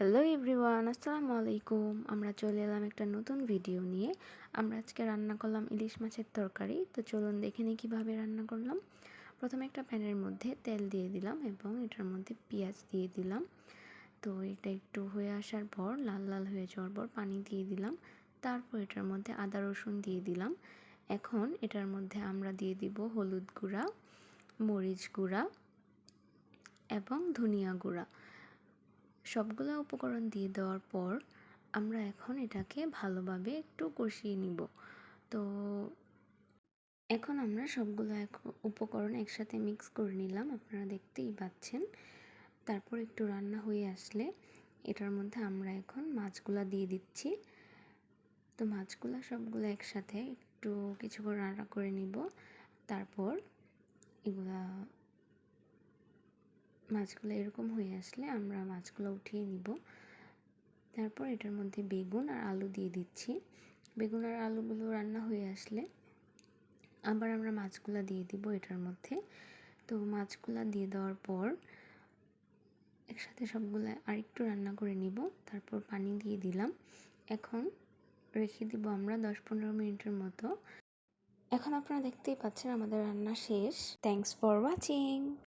Hello everyone, আসসালামু আলাইকুম। আমরা চলে এলাম একটা নতুন ভিডিও নিয়ে। আমরা আজকে রান্না করলাম ইলিশ মাছের তরকারি। তো চলুন দেখে নিই কীভাবে রান্না করলাম। প্রথমে একটা প্যানের মধ্যে তেল দিয়ে দিলাম এবং এটার মধ্যে পেঁয়াজ দিয়ে দিলাম। তো এটা একটু হয়ে আসার পর লাল লাল হয়ে যাওয়ার পর পানি দিয়ে দিলাম। তারপর এটার মধ্যে আদা রসুন দিয়ে দিলাম। এখন এটার মধ্যে আমরা দিয়ে দিব হলুদ গুঁড়া, মরিচ গুঁড়া এবং ধনিয়া গুঁড়া। সবগুলো উপকরণ দিয়ে দেওয়ার পর আমরা এখন এটাকে ভালোভাবে একটু কষিয়ে নিব। তো এখন আমরা সবগুলো উপকরণ একসাথে মিক্স করে নিলাম, আপনারা দেখতেই পাচ্ছেন। তারপর একটু রান্না হয়ে আসলে এটার মধ্যে আমরা এখন মাছগুলা দিয়ে দিচ্ছি। তো মাছগুলা সবগুলো একসাথে একটু কিছুক্ষণ রান্না করে নিব। তারপর মাছগুলো এরকম হয়ে আসলে আমরা মাছগুলো উঠিয়ে নিব। তারপর এটার মধ্যে বেগুন আর আলু দিয়ে দিচ্ছি। বেগুন আর আলুগুলো রান্না হয়ে আসলে আবার আমরা মাছগুলো দিয়ে দিব এটার মধ্যে। তো মাছগুলো দিয়ে দেওয়ার পর একসাথে সবগুলো আরেকটু রান্না করে নিব। তারপর পানি দিয়ে দিলাম। এখন রেখে দিব আমরা 10-15 মিনিটের মতো। এখন আপনারা দেখতেই পাচ্ছেন আমাদের রান্না শেষ। Thanks for watching.